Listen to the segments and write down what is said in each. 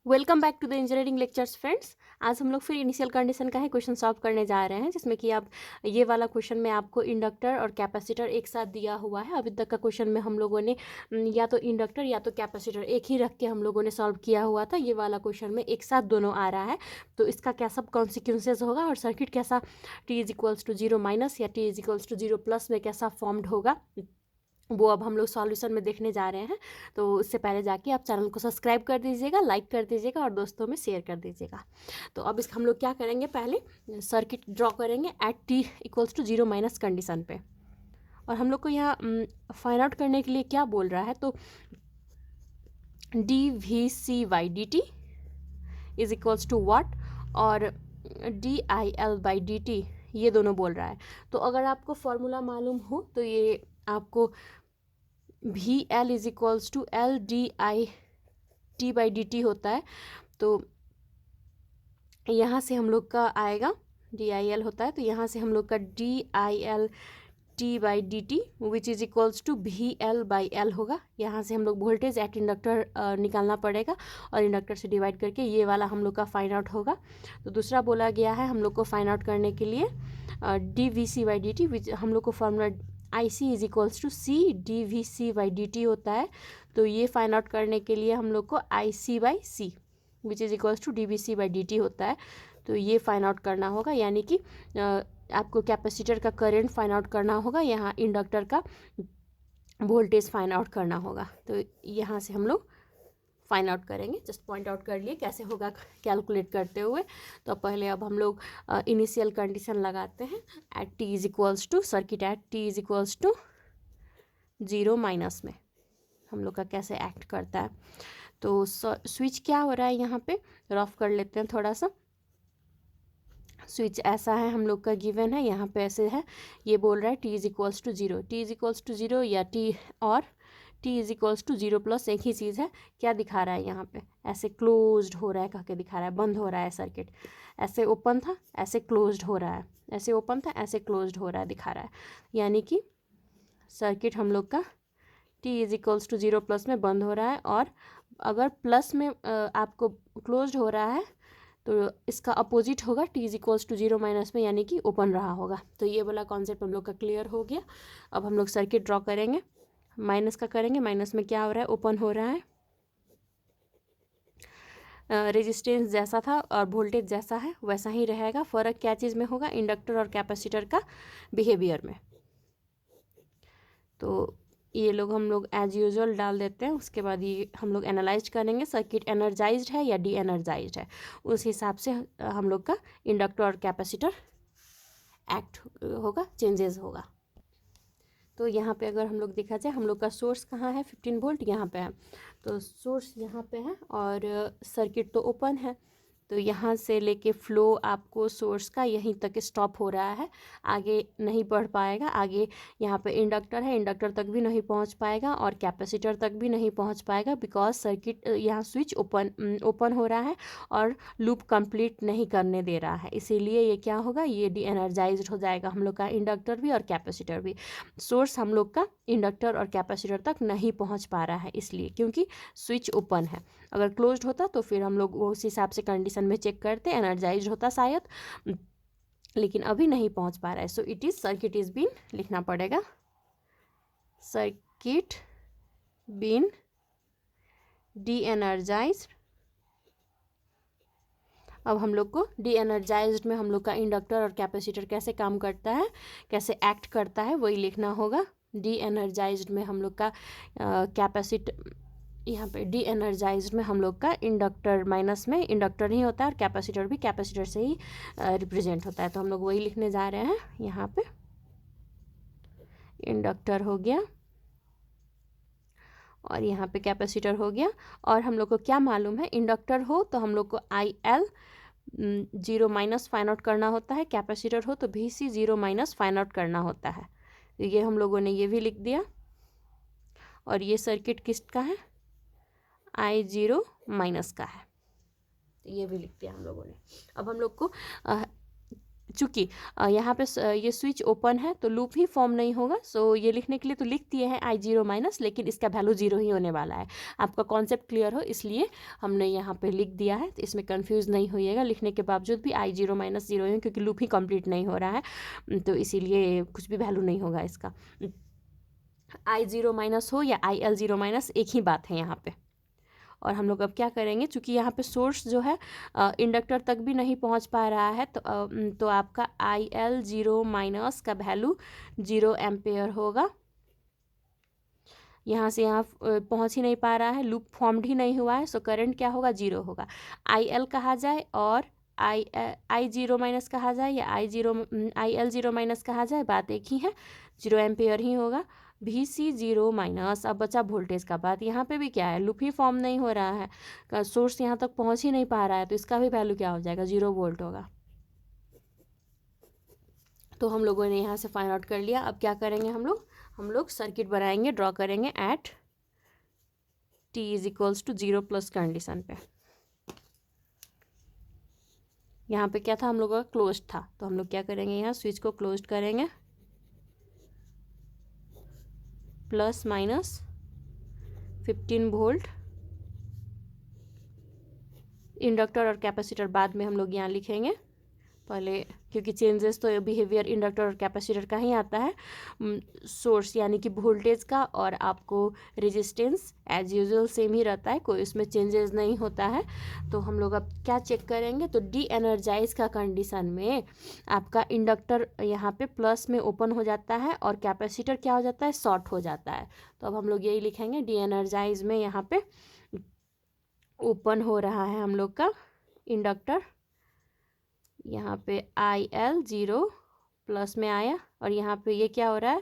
Welcome back to the engineering lectures friends. आज हम लोग फिर इनिशियल कंडीशन का ही क्वेश्चन सॉल्व करने जा रहे हैं, जिसमें कि अब ये वाला क्वेश्चन में आपको इंडक्टर और कैपेसिटर एक साथ दिया हुआ है। अभी तक का क्वेश्चन में हम लोगों ने या तो इंडक्टर या तो कैपेसिटर एक ही रख के हम लोगों ने सॉल्व किया हुआ था। ये वाला क्वेश्चन में एक साथ दोनों आ रहा है, तो इसका क्या सब कॉन्सिक्वेंसेज होगा और सर्किट कैसा t=0 - या t=0 में कैसा फॉर्म्ड होगा, वो अब हम लोग सॉल्यूशन में देखने जा रहे हैं। तो उससे पहले जाके आप चैनल को सब्सक्राइब कर दीजिएगा, लाइक कर दीजिएगा और दोस्तों में शेयर कर दीजिएगा। तो अब हम लोग क्या करेंगे, पहले सर्किट ड्रॉ करेंगे एट t=0 कंडीशन पे। और हम लोग को यहाँ फाइंड आउट करने के लिए क्या बोल रहा है, तो dVc/dt = वाट और dIL/dt ये दोनों बोल रहा है। तो अगर आपको फॉर्मूला मालूम हो तो ये आपको VL = LdIT/dt होता है। तो यहाँ से हम लोग का आएगा DIL होता है, तो यहाँ से हम लोग का DILT/dt which is equals to VL/L होगा। यहाँ से हम लोग वोल्टेज एट इंडक्टर निकालना पड़ेगा और इंडक्टर से डिवाइड करके ये वाला हम लोग का फाइंड आउट होगा। तो दूसरा बोला गया है हम लोग को फाइंड आउट करने के लिए dVc/dt विच हम लोग को फॉर्मूला IC = C dVc/dt होता है। तो ये फाइंड आउट करने के लिए हम लोग को IC/C which is equals to dVc/dt होता है। तो ये फाइंड आउट करना होगा, यानी कि आपको कैपेसिटर का करंट फाइंड आउट करना होगा, यहाँ इंडक्टर का वोल्टेज फाइंड आउट करना होगा। तो यहाँ से हम लोग फाइंड आउट करेंगे, जस्ट पॉइंट आउट कर लिए कैसे होगा कैलकुलेट करते हुए। तो पहले अब हम लोग इनिशियल कंडीशन लगाते हैं eight t circuit eight t=0 में हम लोग का कैसे एक्ट करता है। तो स्विच क्या हो रहा है, यहाँ पे रफ कर लेते हैं थोड़ा सा। स्विच ऐसा है हम लोग का गिवन है, यहाँ पे ऐसे है, ये बोल रहा है t=0 या t और t=0 एक ही चीज़ है। क्या दिखा रहा है यहाँ पे, ऐसे क्लोज्ड हो रहा है कह के दिखा रहा है, बंद हो रहा है सर्किट। ऐसे ओपन था, ऐसे क्लोज्ड हो रहा है, ऐसे ओपन था, ऐसे क्लोज्ड हो रहा है दिखा रहा है। यानी कि सर्किट हम लोग का t=0 में बंद हो रहा है, और अगर प्लस में आपको क्लोज्ड हो रहा है तो इसका अपोजिट होगा t=0 में, यानी कि ओपन रहा होगा। तो ये वाला कॉन्सेप्ट हम लोग का क्लियर हो गया। अब हम लोग सर्किट ड्रॉ करेंगे, माइनस का करेंगे। माइनस में क्या हो रहा है, ओपन हो रहा है, रेजिस्टेंस जैसा था और वोल्टेज जैसा है वैसा ही रहेगा। फ़र्क क्या चीज़ में होगा, इंडक्टर और कैपेसिटर का बिहेवियर में। तो ये लोग हम लोग एज यूजुअल डाल देते हैं। उसके बाद ये हम लोग एनालाइज करेंगे सर्किट एनर्जाइज्ड है या डी एनर्जाइज्ड है, उस हिसाब से हम लोग का इंडक्टर और कैपेसिटर एक्ट होगा, चेंजेस होगा। तो यहाँ पे अगर हम लोग देखा जाए, हम लोग का सोर्स कहाँ है, 15 वोल्ट यहाँ पे है। तो सोर्स यहाँ पे है और सर्किट तो ओपन है, तो यहाँ से लेके फ्लो आपको सोर्स का यहीं तक स्टॉप हो रहा है, आगे नहीं बढ़ पाएगा। आगे यहाँ पे इंडक्टर है, इंडक्टर तक भी नहीं पहुँच पाएगा और कैपेसिटर तक भी नहीं पहुँच पाएगा, बिकॉज सर्किट यहाँ स्विच ओपन हो रहा है और लूप कंप्लीट नहीं करने दे रहा है। इसीलिए ये क्या होगा, ये डी एनर्जाइज्ड हो जाएगा हम लोग का इंडक्टर भी और कैपेसिटर भी। सोर्स हम लोग का इंडक्टर और कैपेसिटर तक नहीं पहुँच पा रहा है, इसलिए क्योंकि स्विच ओपन है। अगर क्लोज्ड होता तो फिर हम लोग उस हिसाब से कंडीशन में चेक करते, एनर्जाइज्ड होता शायद, लेकिन अभी नहीं पहुंच पा रहा है। So it is circuit is been लिखना पड़ेगा, सर्किट बीन डी एनर्जाइज्ड। अब हम लोग को डी एनर्जाइज्ड में हम लोग का इंडक्टर और कैपेसिटर कैसे काम करता है, कैसे एक्ट करता है, वही लिखना होगा। डी एनर्जाइज्ड में हम लोग का कैपेसिटर, यहाँ पे डी एनर्जाइज्ड में हम लोग का इंडक्टर माइनस में इंडक्टर ही होता है और कैपेसिटर भी कैपेसिटर से ही रिप्रेजेंट होता है। तो हम लोग वही लिखने जा रहे हैं। यहाँ पे इंडक्टर हो गया और यहाँ पे कैपेसिटर हो गया। और हम लोग को क्या मालूम है, इंडक्टर हो तो हम लोग को IL 0 फाइंड आउट करना होता है, कैपेसिटर हो तो VC 0 फाइंड आउट करना होता है। तो ये हम लोगों ने ये भी लिख दिया। और ये सर्किट किसका है, I0 का है, तो ये भी लिख दिया हम लोगों ने। अब हम लोग को चूँकि यहाँ पे ये स्विच ओपन है तो लूप ही फॉर्म नहीं होगा। सो ये लिखने के लिए तो लिख दिए हैं I0 माइनस, लेकिन इसका वैल्यू 0 ही होने वाला है। आपका कॉन्सेप्ट क्लियर हो इसलिए हमने यहाँ पे लिख दिया है, तो इसमें कंफ्यूज नहीं होइएगा। लिखने के बावजूद भी I0 माइनस 0 है, क्योंकि लूप ही कंप्लीट नहीं हो रहा है, तो इसीलिए कुछ भी वैल्यू नहीं होगा इसका। I0 माइनस हो या IL0 माइनस एक ही बात है यहाँ पे। और हम लोग अब क्या करेंगे, चूँकि यहाँ पे सोर्स जो है इंडक्टर तक भी नहीं पहुँच पा रहा है, तो आपका IL0 माइनस का वैल्यू 0 एम्पेयर होगा। यहाँ से यहाँ पहुँच ही नहीं पा रहा है, लूप फॉर्म्ड ही नहीं हुआ है, सो करंट क्या होगा, 0 होगा। IL कहा जाए और I0 माइनस कहा जाए या IL0 माइनस कहा जाए, बात एक ही है, 0 एम्पेयर ही होगा। VC 0 माइनस, अब बचा वोल्टेज का बात। यहाँ पे भी क्या है, लूप ही फॉर्म नहीं हो रहा है, सोर्स यहाँ तक पहुँच ही नहीं पा रहा है, तो इसका भी वैल्यू क्या हो जाएगा, 0 वोल्ट होगा। तो हम लोगों ने यहाँ से फाइंड आउट कर लिया। अब क्या करेंगे हम लोग सर्किट बनाएंगे, ड्रॉ करेंगे at t is equals to 0 plus condition पे। यहाँ पे क्या था, हम लोग का क्लोज था, तो हम लोग क्या करेंगे, यहाँ स्विच को क्लोज करेंगे, प्लस माइनस 15 वोल्ट। इंडक्टर और कैपेसिटर बाद में हम लोग यहाँ लिखेंगे, पहले क्योंकि चेंजेस तो बिहेवियर इंडक्टर और कैपेसिटर का ही आता है, सोर्स यानी कि वोल्टेज का, और आपको रेजिस्टेंस एज यूजुअल सेम ही रहता है, कोई इसमें चेंजेस नहीं होता है। तो हम लोग अब क्या चेक करेंगे, तो डी एनर्जाइज का कंडीशन में आपका इंडक्टर यहाँ पे प्लस में ओपन हो जाता है और कैपेसिटर क्या हो जाता है, शॉर्ट हो जाता है। तो अब हम लोग यही लिखेंगे, डी एनर्जाइज में यहाँ पे ओपन हो रहा है हम लोग का इंडक्टर, यहाँ पे IL0 प्लस में आया, और यहाँ पे ये क्या हो रहा है,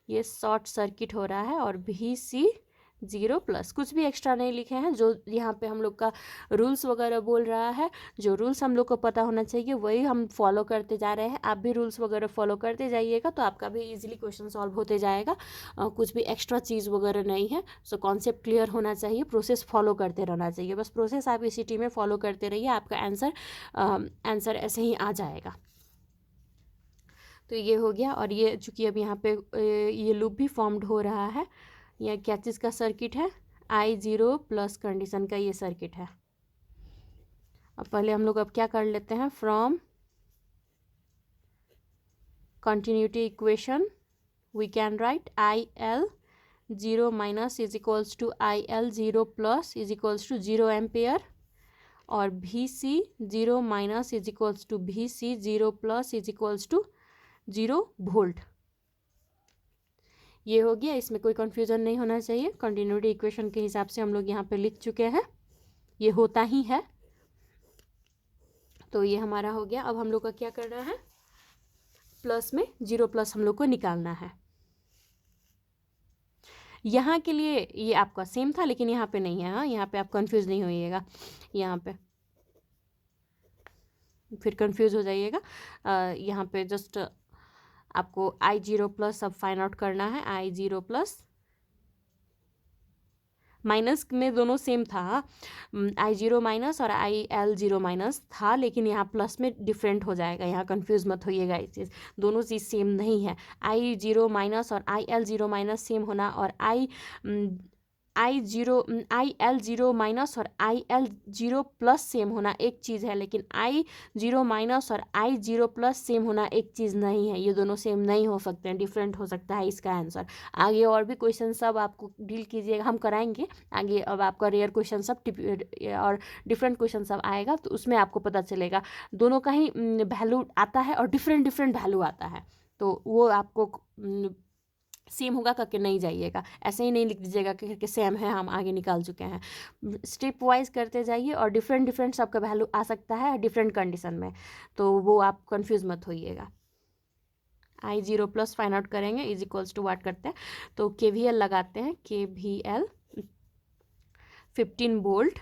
ये शॉर्ट सर्किट हो रहा है, और VC 0 प्लस, कुछ भी एक्स्ट्रा नहीं लिखे हैं। जो यहाँ पे हम लोग का रूल्स वगैरह बोल रहा है, जो रूल्स हम लोग को पता होना चाहिए वही हम फॉलो करते जा रहे हैं। आप भी रूल्स वगैरह फॉलो करते जाइएगा तो आपका भी इजीली क्वेश्चन सॉल्व होते जाएगा। कुछ भी एक्स्ट्रा चीज़ वगैरह नहीं है। सो कॉन्सेप्ट क्लियर होना चाहिए, प्रोसेस फॉलो करते रहना चाहिए, बस प्रोसेस आप इसी टी में फॉलो करते रहिए, आपका आंसर ऐसे ही आ जाएगा। तो ये हो गया। और ये चूँकि अब यहाँ पे ये लूप भी फॉर्म्ड हो रहा है, यह क्या चीज़ का सर्किट है, I0 प्लस कंडीशन का ये सर्किट है। अब पहले हम लोग अब क्या कर लेते हैं, from continuity equation we can write IL0 minus is equals to IL0 plus is equals to 0 ampere, और VC 0 minus is equals to VC 0 plus is equals to 0 volt. ये हो गया, इसमें कोई कन्फ्यूज़न नहीं होना चाहिए। कंटिन्यूटी इक्वेशन के हिसाब से हम लोग यहाँ पे लिख चुके हैं, ये होता ही है। तो ये हमारा हो गया। अब हम लोग का क्या करना है, प्लस में 0 प्लस हम लोग को निकालना है। यहाँ के लिए ये आपका सेम था, लेकिन यहाँ पे नहीं है। हाँ, यहाँ पे आप कंफ्यूज नहीं होइएगा, यहाँ पे फिर कंफ्यूज हो जाइएगा। यहाँ पे जस्ट आपको I0 प्लस अब फाइंड आउट करना है। I0 प्लस माइनस में दोनों सेम था, I0 माइनस और IL0 माइनस था, लेकिन यहाँ प्लस में डिफरेंट हो जाएगा, यहाँ कंफ्यूज मत होइएगा। इस चीज़ दोनों चीज़ सेम नहीं है। I0 माइनस और IL0 माइनस सेम होना, और IL0 माइनस और IL0 प्लस सेम होना एक चीज़ है, लेकिन I0 माइनस और I0 प्लस सेम होना एक चीज़ नहीं है। ये दोनों सेम नहीं हो सकते हैं, डिफरेंट हो सकता है इसका आंसर। आगे और भी क्वेश्चन सब आपको डील कीजिएगा, हम कराएंगे आगे। अब आपका रेयर क्वेश्चन सब और डिफरेंट क्वेश्चन सब आएगा, तो उसमें आपको पता चलेगा दोनों का ही वैल्यू आता है और डिफरेंट वैल्यू आता है। तो वो आपको सेम होगा करके नहीं जाइएगा, ऐसे ही नहीं लिख दीजिएगा कि सेम है, हम आगे निकाल चुके हैं। स्टेप वाइज करते जाइए, और डिफरेंट सबका वैल्यू आ सकता है डिफरेंट कंडीशन में, तो वो आप कंफ्यूज मत होइएगा। I0 प्लस फाइंड आउट करेंगे, इज इक्वल्स टू वाट करते हैं, तो KVL लगाते हैं, KVL 15 वोल्ट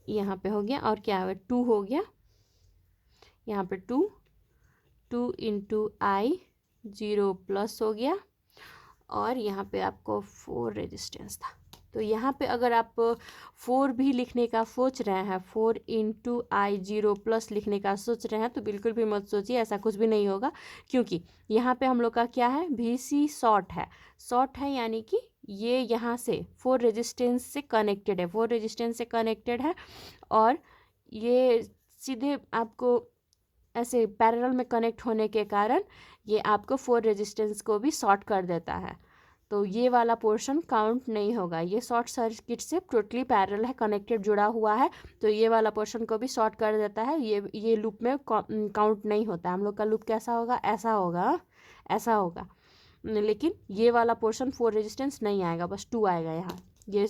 यहाँ पे हो गया, और क्या है 2 हो गया, यहाँ पे 2 इंटू I0 प्लस हो गया, और यहाँ पे आपको 4 रेजिस्टेंस था। तो यहाँ पे अगर आप 4 भी लिखने का सोच रहे हैं, 4 इंटू I0+ लिखने का सोच रहे हैं, तो बिल्कुल भी मत सोचिए, ऐसा कुछ भी नहीं होगा, क्योंकि यहाँ पे हम लोग का क्या है, VC शॉर्ट है यानी कि ये यहाँ से 4 रेजिस्टेंस से कनेक्टेड है, 4 रेजिस्टेंस से कनेक्टेड है, और ये सीधे आपको ऐसे पैरेलल में कनेक्ट होने के कारण ये आपको 4 रेजिस्टेंस को भी शॉर्ट कर देता है। तो ये वाला पोर्शन काउंट नहीं होगा, ये शॉर्ट सर्किट से टोटली पैरेलल है, कनेक्टेड जुड़ा हुआ है, तो ये वाला पोर्शन को भी शॉर्ट कर देता है, ये लूप में काउंट नहीं होता। हम लोग का लूप कैसा होगा, ऐसा होगा, लेकिन ये वाला पोर्शन 4 रेजिस्टेंस नहीं आएगा, बस 2 आएगा यहाँ। ये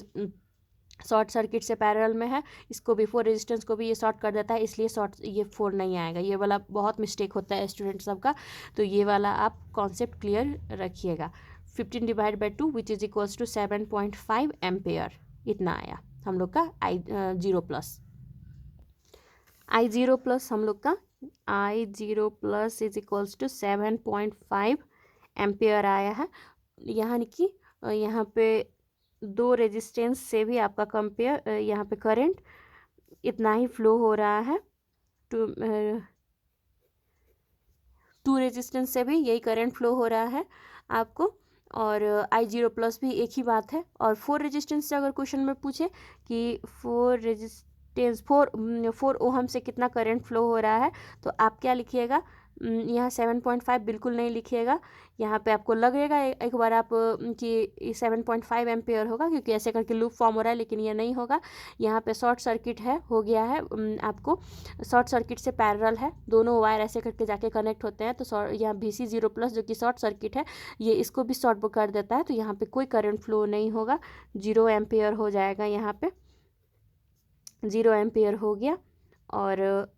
शॉर्ट सर्किट से पैरेलल में है, इसको भी 4 रेजिस्टेंस को भी ये शॉर्ट कर देता है, इसलिए ये 4 नहीं आएगा। ये वाला बहुत मिस्टेक होता है स्टूडेंट सबका, तो ये वाला आप कॉन्सेप्ट क्लियर रखिएगा। 15 divide by 2 which is equals to 7.5 ampere, इतना आया हम लोग का I0+। I0+ हम लोग का I0+ is equals to 7.5 ampere आया है। यहाँ कि यहाँ पे 2 रेजिस्टेंस से भी आपका कंपेयर यहाँ पे करंट इतना ही फ्लो हो रहा है, 2 रेजिस्टेंस से भी यही करंट फ्लो हो रहा है आपको, और I0+ भी एक ही बात है। और 4 रेजिस्टेंस से अगर क्वेश्चन में पूछे कि 4 ओहम से कितना करंट फ्लो हो रहा है, तो आप क्या लिखिएगा, यहाँ 7.5 बिल्कुल नहीं लिखिएगा, यहाँ पे आपको लगेगा एक बार आप कि 7.5 एम्पेयर होगा, क्योंकि ऐसे करके लूप फॉर्म हो रहा है, लेकिन ये नहीं होगा। यहाँ पे शॉर्ट सर्किट है, हो गया है, आपको शॉर्ट सर्किट से पैरेलल है, दोनों वायर ऐसे करके जाके कनेक्ट होते हैं, तो यहाँ VC0+ जो कि शॉर्ट सर्किट है, ये इसको भी शॉर्ट कर देता है, तो यहाँ पे कोई करंट फ्लो नहीं होगा, 0 एम्पेयर हो जाएगा, यहाँ पे 0 एम्पेयर हो गया। और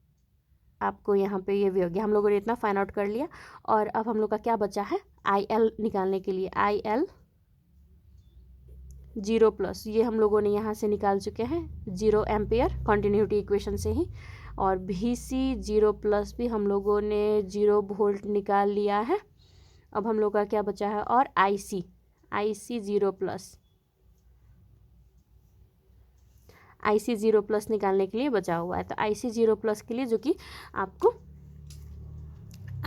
आपको यहाँ पे ये भी हो गया, हम लोगों ने इतना फाइंड आउट कर लिया। और अब हम लोग का क्या बचा है, IL निकालने के लिए, IL0+, ये हम लोगों ने यहाँ से निकाल चुके हैं, 0 एम्पेयर कंटिन्यूटी इक्वेशन से ही। और VC0+ भी हम लोगों ने 0 वोल्ट निकाल लिया है। अब हम लोग का क्या बचा है, और IC0+ निकालने के लिए बचा हुआ है। तो IC0+ के लिए, जो कि आपको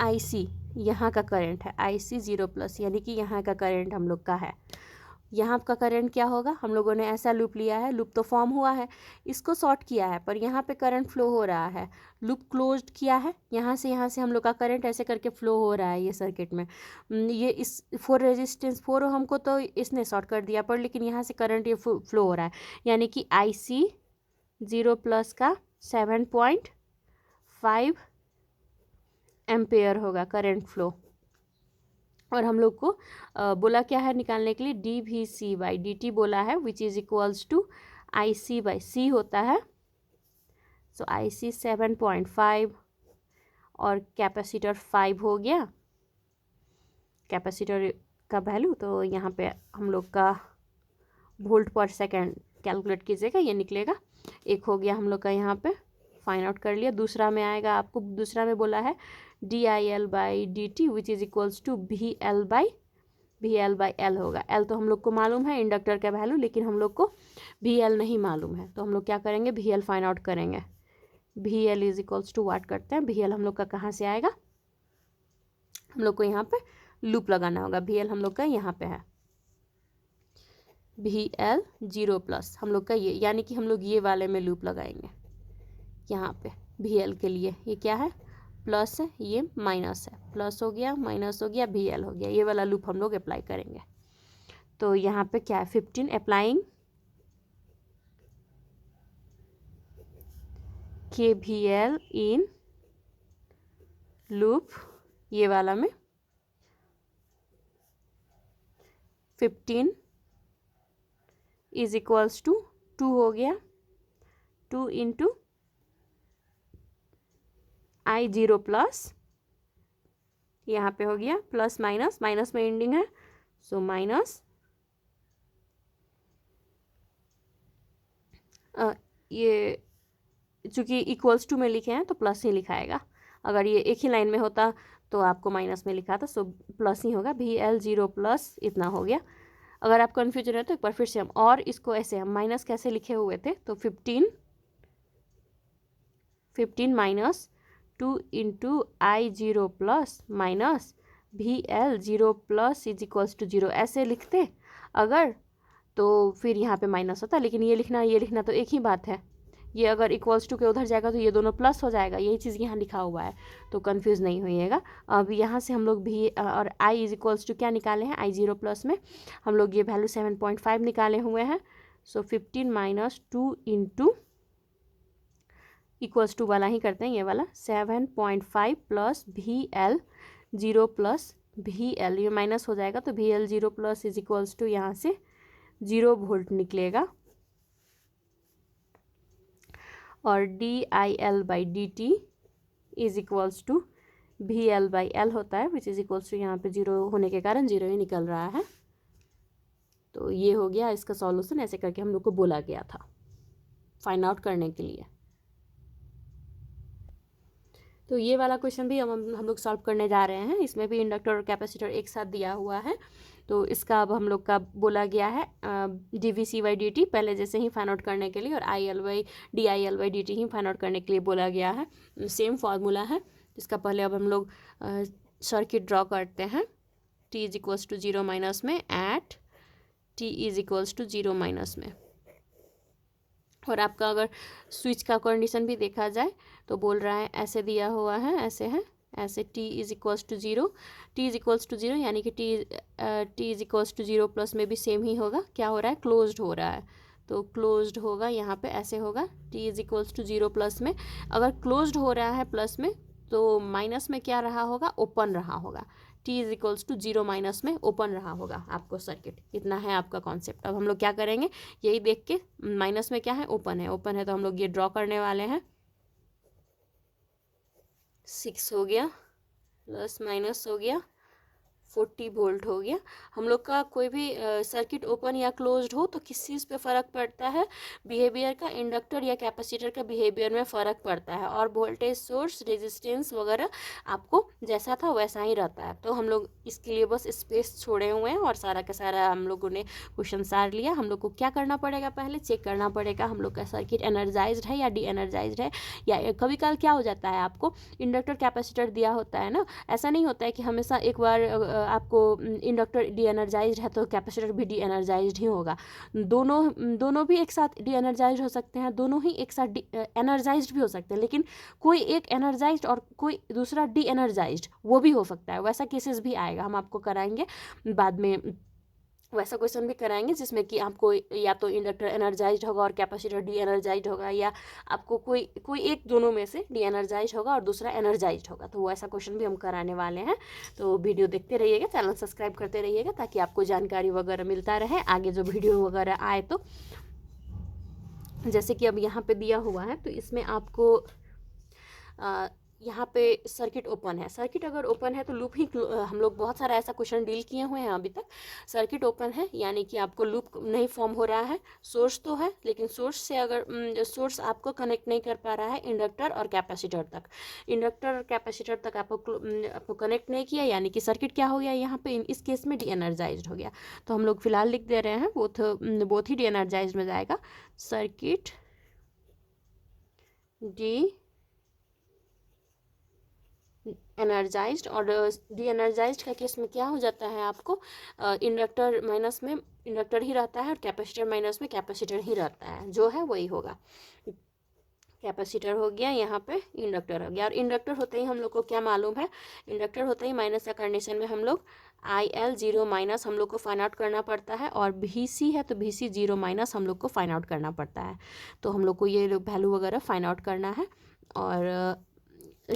IC यहाँ का करंट है, IC0+ यानी कि यहाँ का करंट हम लोग का है, यहाँ का करंट क्या होगा, हम लोगों ने ऐसा लूप लिया है, लूप तो फॉर्म हुआ है, इसको शॉर्ट किया है, पर यहाँ पे करंट फ्लो हो रहा है, लूप क्लोज्ड किया है, यहाँ से हम लोग का करंट ऐसे करके फ्लो हो रहा है ये सर्किट में। ये इस 4 रेजिस्टेंस 4 हमको तो इसने शॉर्ट कर दिया, पर लेकिन यहाँ से करंट ये फ्लो हो रहा है, यानी कि IC0+ का 7.5 एम्पेयर होगा करंट फ्लो। और हम लोग को बोला क्या है निकालने के लिए, dVC/dt बोला है, विच इज इक्वल्स टू IC/C होता है। सो IC 7.5 और कैपेसिटर 5 हो गया, कैपेसिटर का वैल्यू, तो यहाँ पे हम लोग का वोल्ट पर सेकेंड कैलकुलेट कीजिएगा, ये निकलेगा। एक हो गया हम लोग का, यहाँ पे फाइंड आउट कर लिया। दूसरा में आएगा, आपको दूसरा में बोला है DIL/dt which is equals to VL/L होगा। L तो हम लोग को मालूम है इंडक्टर का वैल्यू, लेकिन हम लोग को VL नहीं मालूम है, तो हम लोग क्या करेंगे, VL फाइंड आउट करेंगे। VL इज इक्वल्स टू वाट करते हैं, VL हम लोग का कहाँ से आएगा, हम लोग को यहाँ पे लूप लगाना होगा। VL हम लोग का यहाँ पे है, VL0+ हम लोग का ये, यानी कि हम लोग ये वाले में लूप लगाएंगे यहाँ पे VL के लिए। ये क्या है, प्लस है, ये माइनस है, प्लस हो गया माइनस हो गया, VL हो गया, ये वाला लूप हम लोग अप्लाई करेंगे। तो यहाँ पे क्या है, 15 अप्लाइंग KVL इन लूप, ये वाला में 15 इज इक्वल्स टू 2 हो गया, 2 इंटू I0+, यहाँ पे हो गया प्लस माइनस, माइनस में एंडिंग है, सो माइनस, ये चूँकि इक्वल्स टू में लिखे हैं तो प्लस ही लिखाएगा, अगर ये एक ही लाइन में होता तो आपको माइनस में लिखा था, सो प्लस ही होगा। VL0+ इतना हो गया। अगर आप कन्फ्यूजन है तो एक बार फिर से हम, और इसको ऐसे हम माइनस कैसे लिखे हुए थे, तो 15 minus 2 into I0 plus minus VL0 plus is equals to 0 ऐसे लिखते अगर, तो फिर यहाँ पे माइनस होता, लेकिन ये लिखना तो एक ही बात है। ये अगर इक्वल्स टू के उधर जाएगा तो ये दोनों प्लस हो जाएगा, यही चीज़ यहाँ लिखा हुआ है, तो कंफ्यूज नहीं होइएगा। अब यहाँ से हम लोग भी और I इज इक्वल्स टू क्या निकाले हैं, I0 प्लस में हम लोग ये वैल्यू 7.5 निकाले हुए हैं। सो 15 माइनस 2 इंटू इक्वल्स टू वाला ही करते हैं, ये वाला 7.5 प्लस VL0 प्लस VL, ये माइनस हो जाएगा तो VL0 plus is equals to यहाँ से 0 वोल्ट निकलेगा, और DIL/dt is equals to VL/L होता है, विच इज इक्वल्स टू यहाँ पे 0 होने के कारण 0 ही निकल रहा है। तो ये हो गया इसका सॉल्यूशन, ऐसे करके हम लोग को बोला गया था फाइंड आउट करने के लिए। तो ये वाला क्वेश्चन भी हम लोग सॉल्व करने जा रहे हैं। इसमें भी इंडक्टर और कैपेसिटर एक साथ दिया हुआ है, तो इसका अब हम लोग का बोला गया है dVc/dt पहले जैसे ही फाइंड आउट करने के लिए, और DIL/dt ही फाइंड आउट करने के लिए बोला गया है। सेम फार्मूला है। इसका पहले अब हम लोग सर्किट ड्रॉ करते हैं, t is equals to 0 minus में at t is equals to 0 minus में। और आपका अगर स्विच का कंडीशन भी देखा जाए तो बोल रहा है ऐसे दिया हुआ है, ऐसे है, ऐसे t is equals to 0, t is equals to 0 यानी कि t is equals to 0 plus में भी सेम ही होगा। क्या हो रहा है, क्लोज्ड हो रहा है, तो क्लोज्ड होगा यहाँ पे ऐसे होगा, t is equals to 0 plus में। अगर क्लोज्ड हो रहा है प्लस में तो माइनस में क्या रहा होगा, ओपन रहा होगा। t is equals to 0 minus में ओपन रहा होगा आपको सर्किट। इतना है आपका कॉन्सेप्ट। अब हम लोग क्या करेंगे, यही देख के माइनस में क्या है, ओपन है, ओपन है तो हम लोग ये ड्रॉ करने वाले हैं। 6 हो गया, प्लस माइनस हो गया, 40 वोल्ट हो गया। हम लोग का कोई भी सर्किट ओपन या क्लोज्ड हो तो किस चीज़ पे फ़र्क पड़ता है, बिहेवियर का, इंडक्टर या कैपेसिटर का बिहेवियर में फ़र्क पड़ता है, और वोल्टेज सोर्स, रेजिस्टेंस वगैरह आपको जैसा था वैसा ही रहता है। तो हम लोग इसके लिए बस स्पेस छोड़े हुए हैं, और सारा का सारा हम लोगों ने क्वेश्चन सार लिया। हम लोग को क्या करना पड़ेगा, पहले चेक करना पड़ेगा हम लोग का सर्किट एनर्जाइज्ड है या डी एनर्जाइज्ड है। या कभी कल क्या हो जाता है, आपको इंडक्टर कैपेसिटर दिया होता है ना, ऐसा नहीं होता है कि हमेशा एक बार आपको इंडक्टर डी एनर्जाइज्ड है तो कैपेसिटर भी डी एनर्जाइज्ड ही होगा। दोनों भी एक साथ डी एनर्जाइज्ड हो सकते हैं, दोनों ही एक साथ एनर्जाइज्ड भी हो सकते हैं, लेकिन कोई एक एनर्जाइज्ड और कोई दूसरा डी एनर्जाइज्ड वो भी हो सकता है। वैसा केसेस भी आएगा, हम आपको कराएंगे बाद में, वैसा क्वेश्चन भी कराएंगे जिसमें कि आपको या तो इंडक्टर एनर्जाइज्ड होगा और कैपेसिटर डी एनर्जाइज्ड होगा, या आपको कोई एक दोनों में से डी एनर्जाइज्ड होगा और दूसरा एनर्जाइज्ड होगा। तो वैसा क्वेश्चन भी हम कराने वाले हैं। तो वीडियो देखते रहिएगा, चैनल सब्सक्राइब करते रहिएगा ताकि आपको जानकारी वगैरह मिलता रहे आगे जो वीडियो वगैरह आए। तो जैसे कि अब यहाँ पे दिया हुआ है, तो इसमें आपको यहाँ पे सर्किट ओपन है। सर्किट अगर ओपन है तो लूप ही, हम लोग बहुत सारा ऐसा क्वेश्चन डील किए हुए हैं अभी तक। सर्किट ओपन है यानी कि आपको लूप नहीं फॉर्म हो रहा है, सोर्स तो है लेकिन सोर्स से अगर सोर्स आपको कनेक्ट नहीं कर पा रहा है इंडक्टर और कैपेसिटर तक, इंडक्टर और कैपेसिटर तक आपको कनेक्ट नहीं किया, यानी कि सर्किट क्या हो गया यहाँ पे, इस केस में डी एनर्जाइज्ड हो गया। तो हम लोग फिलहाल लिख दे रहे हैं बोथ ही डी एनर्जाइज्ड में जाएगा। सर्किट डी एनर्जाइज्ड, और डी एनर्जाइज्ड का केस में क्या हो जाता है, आपको इंडक्टर माइनस में इंडक्टर ही रहता है और कैपेसिटर माइनस में कैपेसिटर ही रहता है, जो है वही होगा। कैपेसिटर हो गया, यहाँ पे इंडक्टर हो गया, और इंडक्टर होते ही हम लोग को क्या मालूम है, इंडक्टर होते ही माइनस का कंडीशन में हम लोग IL0 माइनस हम लोग को फाइंड आउट करना पड़ता है, और VC है तो VC 0 माइनस हम लोग को फाइंड आउट करना पड़ता है। तो हम लोग को ये वैल्यू वगैरह फाइंड आउट करना है। और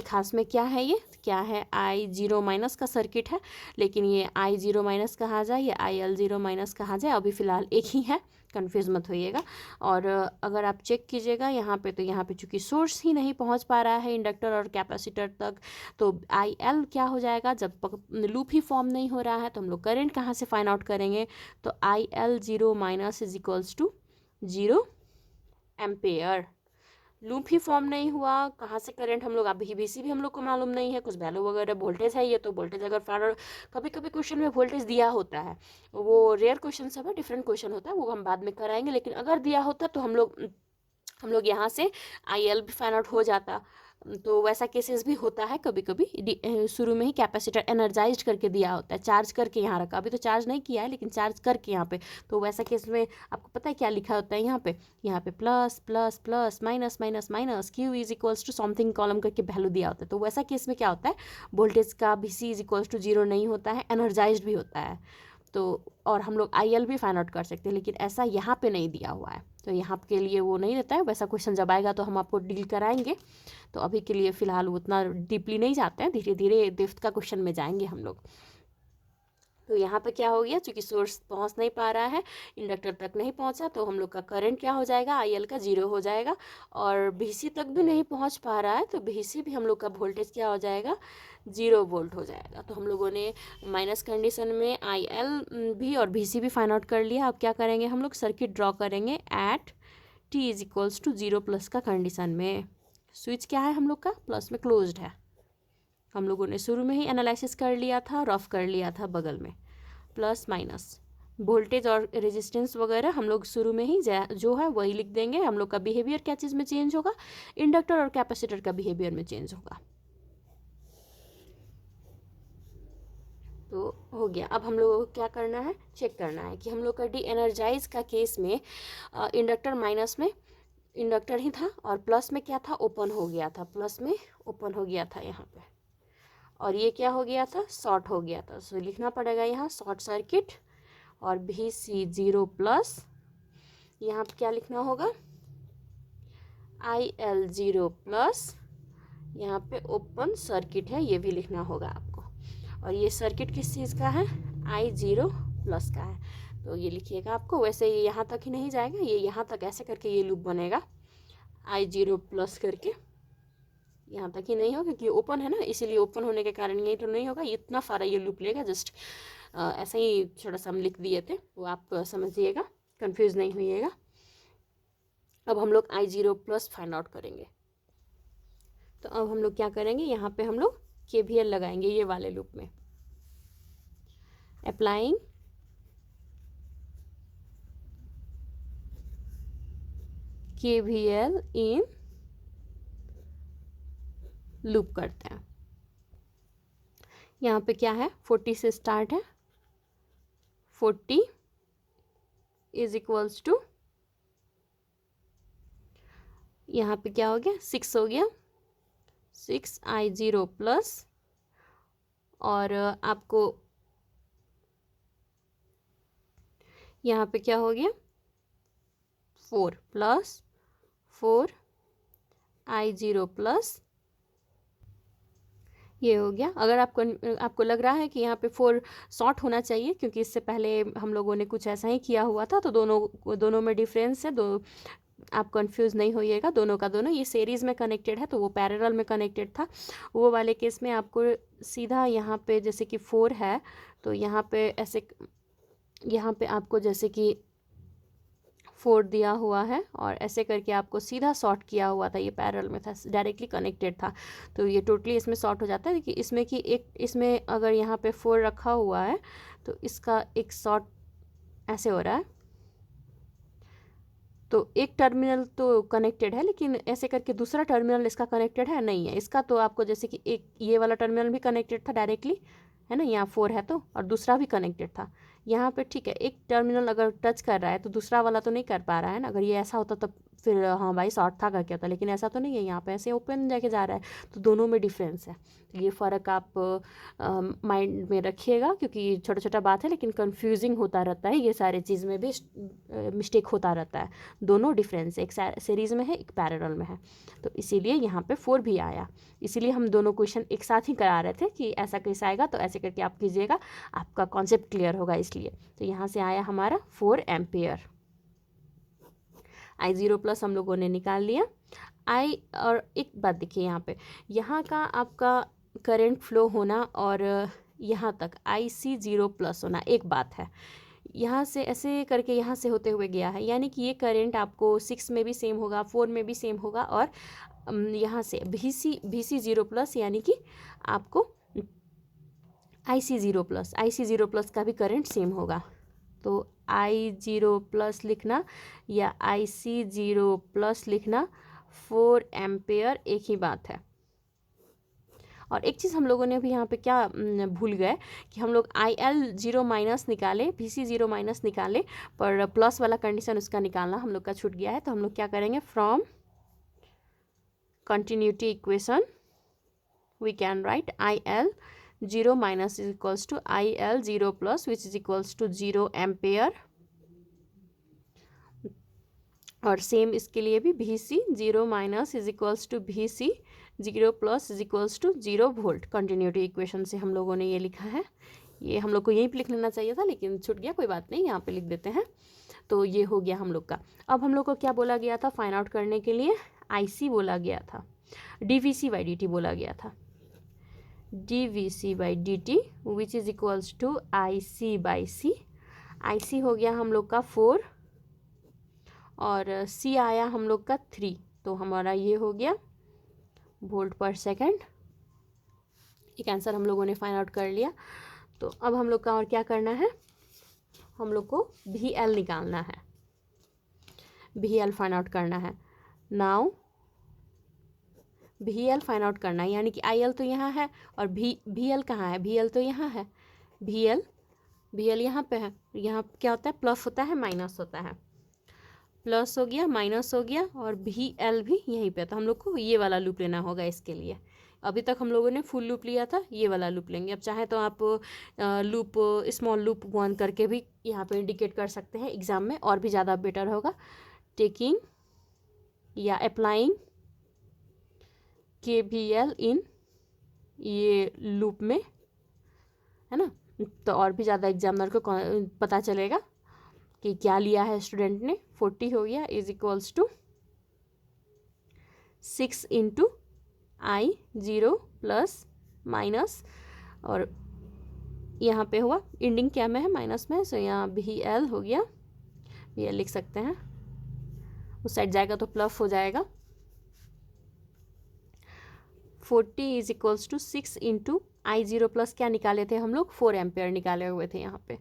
खास में क्या है, ये क्या है, I0 माइनस का सर्किट है, लेकिन ये I0 माइनस कहा जाए या IL0 माइनस कहा जाए, अभी फ़िलहाल एक ही है, कंफ्यूज मत होइएगा। और अगर आप चेक कीजिएगा यहाँ पे, तो यहाँ पे चूँकि सोर्स ही नहीं पहुँच पा रहा है इंडक्टर और कैपेसिटर तक, तो IL क्या हो जाएगा, जब लूप ही फॉर्म नहीं हो रहा है तो हम लोग करेंट कहाँ से फाइंड आउट करेंगे, तो IL0 minus is equals to 0 ampere. Loop ही फॉर्म नहीं हुआ, कहाँ से करंट हम लोग, अभी BC भी हम लोग को मालूम नहीं है, कुछ वैल्यू वगैरह वोल्टेज है ये, तो वोल्टेज अगर फॉरवर्ड, कभी कभी क्वेश्चन में वोल्टेज दिया होता है, वो रेयर क्वेश्चन सब है, डिफरेंट क्वेश्चन होता है, वो हम बाद में कराएंगे, लेकिन अगर दिया होता तो हम लोग यहाँ से IL भी फाइंड आउट हो जाता। तो वैसा केसेस भी होता है कभी कभी, शुरू में ही कैपेसिटर एनर्जाइज्ड करके दिया होता है, चार्ज करके यहाँ रखा, अभी तो चार्ज नहीं किया है लेकिन चार्ज करके यहाँ पे, तो वैसा केस में आपको पता है क्या लिखा होता है यहाँ पे plus plus plus minus minus minus Q is equals to something column करके वैल्यू दिया होता है। तो वैसा केस में क्या होता है, वोल्टेज का BC इज इक्वल्स टू 0 नहीं होता है, एनर्जाइज्ड भी होता है। तो और हम लोग IL भी फाइंड आउट कर सकते हैं, लेकिन ऐसा यहाँ पे नहीं दिया हुआ है, तो यहाँ के लिए वो नहीं रहता है। वैसा क्वेश्चन जब आएगा तो हम आपको डील कराएंगे। तो अभी के लिए फ़िलहाल उतना डीपली नहीं जाते हैं, धीरे धीरे डेप्थ का क्वेश्चन में जाएंगे हम लोग। तो यहाँ पे क्या हो गया, चूँकि सोर्स पहुँच नहीं पा रहा है, इंडक्टर तक नहीं पहुँचा, तो हम लोग का करंट क्या हो जाएगा, IL का 0 हो जाएगा। और BC तक भी नहीं पहुँच पा रहा है, तो BC भी हम लोग का वोल्टेज क्या हो जाएगा, 0 वोल्ट हो जाएगा। तो हम लोगों ने माइनस कंडीशन में IL भी और BC भी फाइंड आउट कर लिया। अब क्या करेंगे, हम लोग सर्किट ड्रॉ करेंगे at T is equals to 0 plus का कंडीशन में। स्विच क्या है हम लोग का, प्लस में क्लोज्ड है। हम लोगों ने शुरू में ही एनालिसिस कर लिया था, रफ कर लिया था बगल में, प्लस माइनस वोल्टेज और रेजिस्टेंस वगैरह हम लोग शुरू में ही जो है वही लिख देंगे। हम लोग का बिहेवियर क्या चीज़ में चेंज होगा, इंडक्टर और कैपेसिटर का बिहेवियर में चेंज होगा। तो हो गया। अब हम लोगों को क्या करना है, चेक करना है कि हम लोग का डी एनर्जाइज का केस में इंडक्टर माइनस में इंडक्टर ही था और प्लस में क्या था, ओपन हो गया था, प्लस में ओपन हो गया था यहाँ पे, और ये क्या हो गया था, शॉर्ट हो गया था। सो लिखना पड़ेगा यहाँ शॉर्ट सर्किट, और BC 0 प्लस, यहाँ पे क्या लिखना होगा, IL 0 प्लस, यहाँ पे ओपन सर्किट है, ये भी लिखना होगा आपको। और ये सर्किट किस चीज़ का है, I0 प्लस का है, तो ये लिखिएगा आपको। वैसे ये यहाँ तक ही नहीं जाएगा, ये यहाँ तक ऐसे करके ये लूप बनेगा, I0 प्लस करके यहाँ तक ही नहीं होगा, क्योंकि ओपन है ना, इसीलिए ओपन होने के कारण यही तो नहीं होगा, इतना सारा ये लूप लेगा। जस्ट ऐसा ही छोटा सा हम लिख दिए थे, वो आप समझिएगा, कंफ्यूज नहीं होइएगा। अब हम लोग I0 प्लस फाइंड आउट करेंगे। तो अब हम लोग क्या करेंगे, यहाँ पे हम लोग KVL लगाएंगे ये वाले लूप में, अप्लाइंग KVL इन लूप करते हैं। यहाँ पे क्या है, 40 से स्टार्ट है, 40 इज इक्वल्स टू, यहाँ पे क्या हो गया, 6 हो गया, 6 I0 प्लस, और आपको यहाँ पे क्या हो गया, 4 प्लस 4 I0 प्लस, ये हो गया। अगर आपको लग रहा है कि यहाँ पे 4 शॉर्ट होना चाहिए, क्योंकि इससे पहले हम लोगों ने कुछ ऐसा ही किया हुआ था, तो दोनों में डिफरेंस है, आप कंफ्यूज नहीं होइएगा। दोनों का दोनों ये सीरीज़ में कनेक्टेड है, तो वो पैरेलल में कनेक्टेड था। वो वाले केस में आपको सीधा यहाँ पे जैसे कि 4 है, तो यहाँ पे ऐसे, यहाँ पे आपको जैसे कि 4 दिया हुआ है, और ऐसे करके आपको सीधा शॉर्ट किया हुआ था, ये पैरेलल में था, डायरेक्टली कनेक्टेड था, तो ये टोटली इसमें शॉर्ट हो जाता है। कि इसमें कि एक, इसमें अगर यहाँ पे 4 रखा हुआ है, तो इसका एक शॉर्ट ऐसे हो रहा है, तो एक टर्मिनल तो कनेक्टेड है, लेकिन ऐसे करके दूसरा टर्मिनल इसका कनेक्टेड है नहीं है। इसका तो आपको जैसे कि एक ये वाला टर्मिनल भी कनेक्टेड था डायरेक्टली, है ना, यहाँ 4 है तो, और दूसरा भी कनेक्टेड था यहाँ पे, ठीक है। एक टर्मिनल अगर टच कर रहा है तो दूसरा वाला तो नहीं कर पा रहा है ना, अगर ये ऐसा होता तो फिर हाँ भाई शॉर्ट था क्या होता, लेकिन ऐसा तो नहीं है, यहाँ पे ऐसे ओपन जाके जा रहा है, तो दोनों में डिफरेंस है। तो ये फ़र्क आप माइंड में रखिएगा, क्योंकि छोटा छोटा बात है, लेकिन कंफ्यूजिंग होता रहता है, ये सारे चीज़ में भी मिस्टेक होता रहता है। दोनों डिफरेंस है, एक सीरीज़ में है, एक पैरेलल में है, तो इसीलिए यहाँ पे 4 भी आया। इसीलिए हम दोनों क्वेश्चन एक साथ ही करा रहे थे कि ऐसा कैसे आएगा, तो ऐसे करके आप कीजिएगा, आपका कॉन्सेप्ट क्लियर होगा इसलिए। तो यहाँ से आया हमारा 4 एम्पियर। I0 प्लस हम लोगों ने निकाल लिया। और एक बात देखिए यहाँ पे, यहाँ का आपका करंट फ्लो होना और यहाँ तक IC 0 प्लस होना एक बात है, यहाँ से ऐसे करके यहाँ से होते हुए गया है, यानी कि ये करंट आपको 6 में भी सेम होगा, 4 में भी सेम होगा, और यहाँ से VC 0 प्लस यानी कि आपको IC 0 प्लस का भी करंट सेम होगा। तो I0 प्लस लिखना या IC 0 प्लस लिखना 4 एम्पेयर एक ही बात है। और एक चीज़ हम लोगों ने अभी यहाँ पे क्या भूल गए कि हम लोग IL 0 माइनस निकाले, VC 0 माइनस निकाले, पर प्लस वाला कंडीशन उसका निकालना हम लोग का छूट गया है। तो हम लोग क्या करेंगे, from continuity equation we can write IL 0 minus is equals to IL 0 plus which is equals to 0 ampere, और सेम इसके लिए भी VC 0 minus is equals to VC 0 plus is equals to 0 volt. Continuity equation से हम लोगों ने ये लिखा है। ये हम लोग को यहीं पे लिख लेना चाहिए था लेकिन छूट गया, कोई बात नहीं, यहाँ पे लिख देते हैं। तो ये हो गया हम लोग का। अब हम लोग को क्या बोला गया था फाइंड आउट करने के लिए, IC बोला गया था, dVC/dt बोला गया था, dVC/dt which is equals to IC/C। IC हो गया हम लोग का 4 और C आया हम लोग का 3, तो हमारा ये हो गया वोल्ट पर सेकेंड। एक आंसर हम लोगों ने फाइंड आउट कर लिया। तो अब हम लोग का और क्या करना है, हम लोग को VL निकालना है, VL फाइंड आउट करना है। नाउ VL फाइंड आउट करना है, यानी कि IL तो यहाँ है और VL कहाँ है, VL तो यहाँ है, VL यहाँ पे है। यहाँ क्या होता है, प्लस होता है माइनस होता है, प्लस हो गया माइनस हो गया, और VL भी यहीं पे। तो हम लोग को ये वाला लूप लेना होगा इसके लिए। अभी तक हम लोगों ने फुल लूप लिया था, ये वाला लूप लेंगे। अब चाहे तो आप लूप स्मॉल लूप 1 करके भी यहाँ पे इंडिकेट कर सकते हैं एग्ज़ाम में, और भी ज़्यादा बेटर होगा। टेकिंग या अप्लाइंग KVL इन ये लूप में, है ना, तो और भी ज़्यादा एग्जामिनर को पता चलेगा कि क्या लिया है स्टूडेंट ने। 40 हो गया is equals to 6 into I0 plus minus, और यहाँ पे हुआ एंडिंग क्या में है, माइनस में, सो यहाँ VL हो गया, VL लिख सकते हैं, उस साइड जाएगा तो प्लस हो जाएगा। 40 is equals to 6 into I0 plus क्या निकाले थे हम लोग, 4 एम्पेयर निकाले हुए थे यहाँ पे,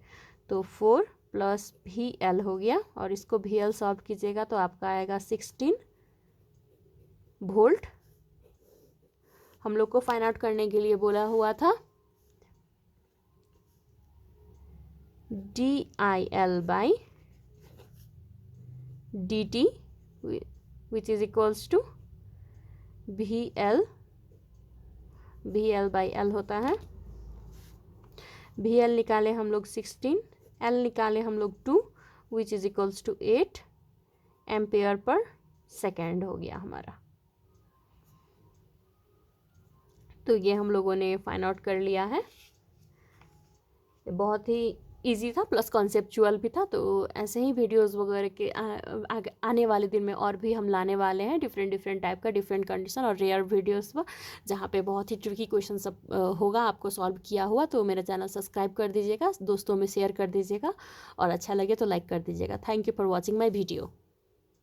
तो 4 प्लस VL हो गया, और इसको VL सॉल्व कीजिएगा तो आपका आएगा 16 वोल्ट। हम लोग को फाइंड आउट करने के लिए बोला हुआ था DIL/dt which is equals to VL/L होता है। VL निकाले हम लोग 16, L निकाले हम लोग 2 which is equals to 8 ampere per second हो गया हमारा। तो ये हम लोगों ने फाइंड आउट कर लिया है। बहुत ही इजी था प्लस कॉन्सेप्चुअल भी था। तो ऐसे ही वीडियोस वगैरह के आने वाले दिन में और भी हम लाने वाले हैं, डिफरेंट टाइप का, डिफरेंट कंडीशन और रेयर वीडियोस जहाँ पे बहुत ही ट्रिकी क्वेश्चन सब होगा आपको सॉल्व किया हुआ। तो मेरा चैनल सब्सक्राइब कर दीजिएगा, दोस्तों में शेयर कर दीजिएगा, और अच्छा लगे तो लाइक कर दीजिएगा। Thank you for watching my video.